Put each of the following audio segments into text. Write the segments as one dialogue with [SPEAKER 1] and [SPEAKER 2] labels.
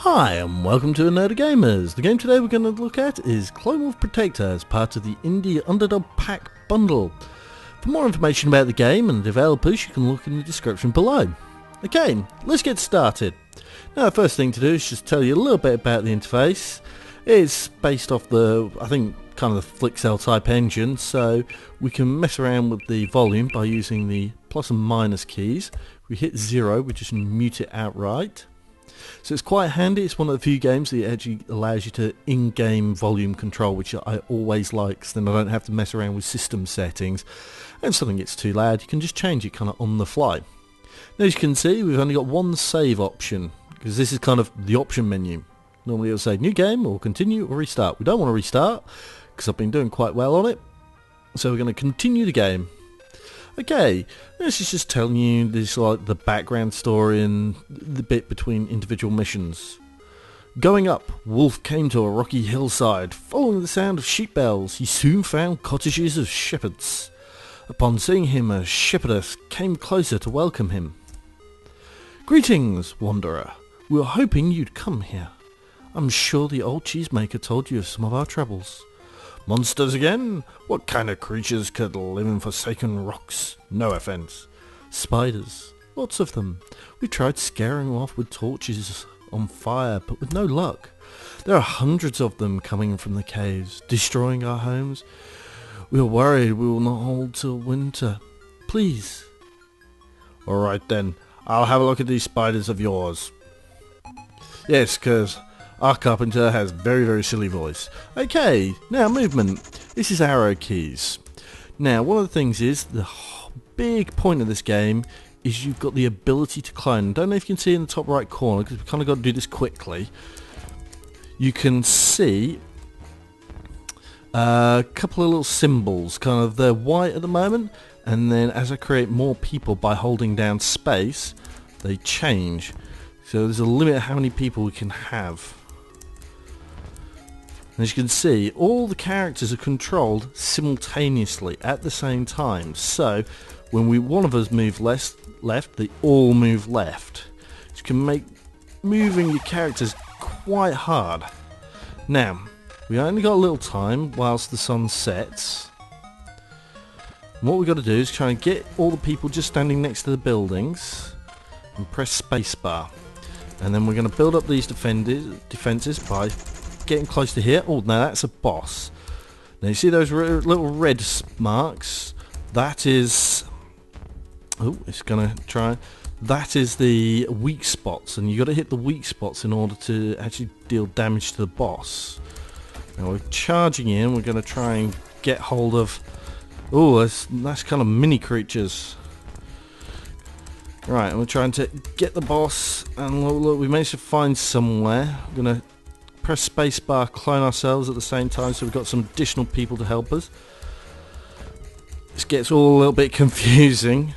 [SPEAKER 1] Hi and welcome to Nerdy Gamers. The game today we're going to look at is Clone Wolf Protector as part of the Indie Underdog Pack bundle. For more information about the game and the developers you can look in the description below. Okay, let's get started. Now the first thing to do is just tell you a little bit about the interface. It's based off the, I think, kind of the flick cell type engine, so we can mess around with the volume by using the plus and minus keys. If we hit 0 we just mute it outright. So it's quite handy. It's one of the few games that actually allows you to in-game volume control, which I always like, so then I don't have to mess around with system settings. And if something gets too loud, you can just change it kind of on the fly. Now as you can see, we've only got one save option, because this is kind of the option menu. Normally it'll say new game, or continue, or restart. We don't want to restart, because I've been doing quite well on it. So we're going to continue the game. Okay, this is just telling you this, like, the background story and the bit between individual missions. Going up, Wolf came to a rocky hillside. Following the sound of sheep bells, he soon found cottages of shepherds. Upon seeing him, a shepherdess came closer to welcome him. Greetings, wanderer. We were hoping you'd come here. I'm sure the old cheesemaker told you of some of our troubles. Monsters again? What kind of creatures could live in forsaken rocks? No offence. Spiders. Lots of them. We tried scaring them off with torches on fire, but with no luck. There are hundreds of them coming from the caves, destroying our homes. We are worried we will not hold till winter. Please. Alright then. I'll have a look at these spiders of yours. Yes, 'cause our carpenter has very silly voice. Okay, now movement. This is arrow keys. Now one of the things is, the big point of this game is you've got the ability to clone. Don't know if you can see in the top right corner, because we've kind of got to do this quickly. You can see a couple of little symbols, kind of, they're white at the moment, and then as I create more people by holding down space, they change. So there's a limit of how many people we can have. As you can see, all the characters are controlled simultaneously at the same time. So when one of us move left, they all move left. You can make moving your characters quite hard. Now, we only got a little time whilst the sun sets. And what we've got to do is try and get all the people just standing next to the buildings and press spacebar. And then we're going to build up these defences by getting close to here. Oh, now that's a boss. Now you see those little red marks? That is... Oh, it's going to try... That is the weak spots, and you've got to hit the weak spots in order to actually deal damage to the boss. Now we're charging in. We're going to try and get hold of... Oh, that's kind of mini creatures. Right, and we're trying to get the boss, and look, we managed to find somewhere. We're going to press spacebar, clone ourselves at the same time, so we've got some additional people to help us. This gets all a little bit confusing.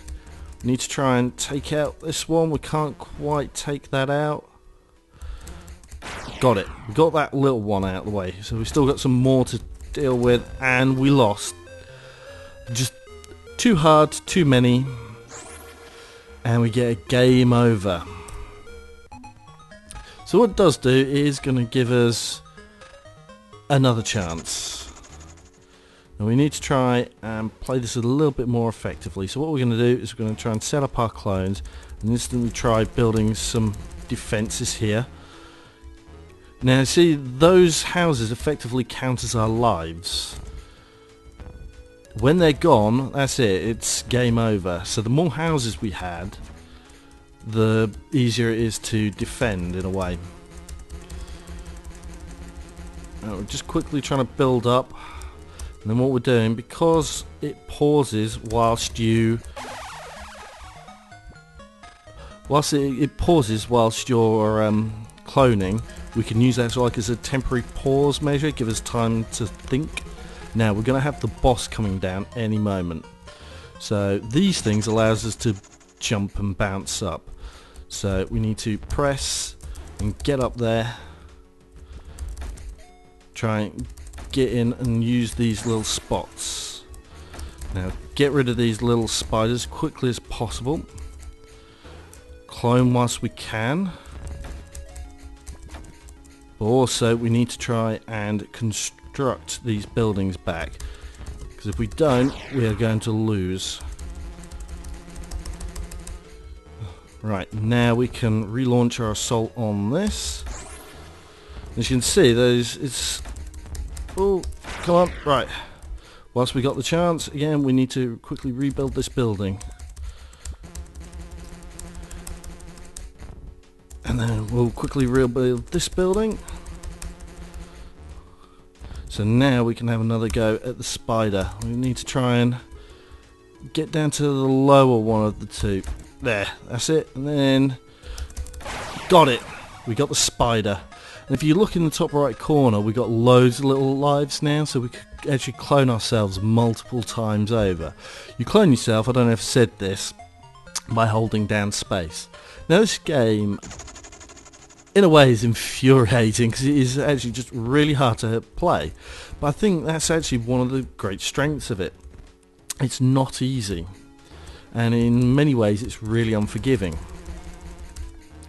[SPEAKER 1] We need to try and take out this one. We can't quite take that out. Got it. We got that little one out of the way, so we've still got some more to deal with, and we lost. Just too hard, too many, and we get a game over. So what it does do is going to give us another chance. Now we need to try and play this a little bit more effectively. So what we're going to do is we're going to try and set up our clones and instantly try building some defences here. Now see, those houses effectively count as our lives. When they're gone, that's it, it's game over. So the more houses we had, the easier it is to defend in a way. Now we're just quickly trying to build up, and then what we're doing, because it pauses whilst you it pauses whilst you're cloning, we can use that as a temporary pause measure, give us time to think. Now we're going to have the boss coming down any moment, so these things allows us to jump and bounce up. So we need to press and get up there, try and get in and use these little spots. Now get rid of these little spiders as quickly as possible. Clone whilst we can. But also we need to try and construct these buildings back, because if we don't, we are going to lose. Right, now we can relaunch our assault on this. As you can see, oh, come on, right. Whilst we got the chance, again, we need to quickly rebuild this building. And then we'll quickly rebuild this building. So now we can have another go at the spider. We need to try and get down to the lower one of the two. There, that's it. And then got it. We got the spider. And if you look in the top right corner, we got loads of little lives now, so we could actually clone ourselves multiple times over. You clone yourself, I don't know if I said this, by holding down space. Now this game, in a way, is infuriating because it is actually just really hard to play. But I think that's actually one of the great strengths of it. It's not easy. And in many ways it's really unforgiving.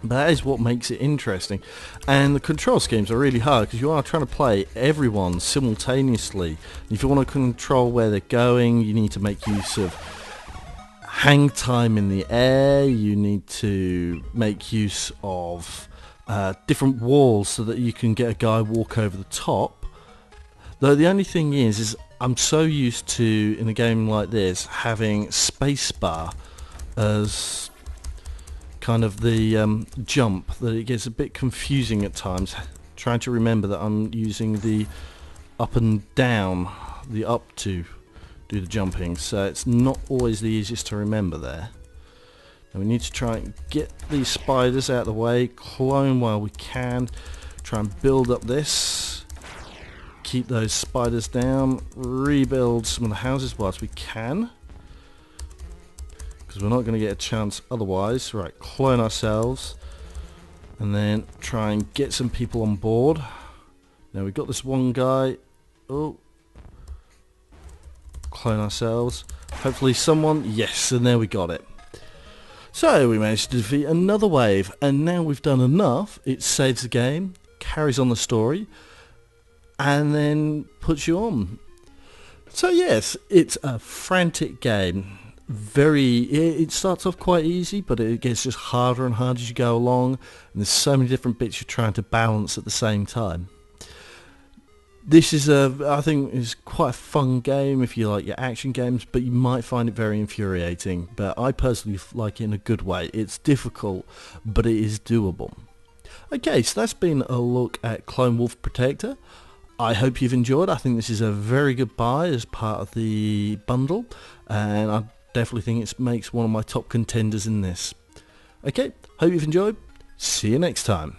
[SPEAKER 1] But that is what makes it interesting. And the control schemes are really hard because you are trying to play everyone simultaneously. If you want to control where they're going, you need to make use of hang time in the air, you need to make use of different walls so that you can get a guy walk over the top. Though the only thing is I'm so used to, in a game like this, having spacebar as kind of the jump, that it gets a bit confusing at times, trying to remember that I'm using the up and down, the up to do the jumping, so it's not always the easiest to remember there. And we need to try and get these spiders out of the way, clone while we can, try and build up this, keep those spiders down, rebuild some of the houses whilst we can, because we're not going to get a chance otherwise. Right, clone ourselves and then try and get some people on board. Now we've got this one guy. Oh, clone ourselves, hopefully someone, yes, and there we got it. So we managed to defeat another wave, and now we've done enough. It saves the game, carries on the story, and then puts you on. So yes, it's a frantic game. It starts off quite easy, but it gets just harder and harder as you go along, and there's so many different bits you're trying to balance at the same time. This is I think is quite a fun game if you like your action games, but you might find it very infuriating. But I personally like it in a good way. It's difficult, but it is doable. Okay, so that's been a look at Clone Wolf Protector. I hope you've enjoyed. I think this is a very good buy as part of the bundle, and I definitely think it makes one of my top contenders in this. Okay, hope you've enjoyed. See you next time.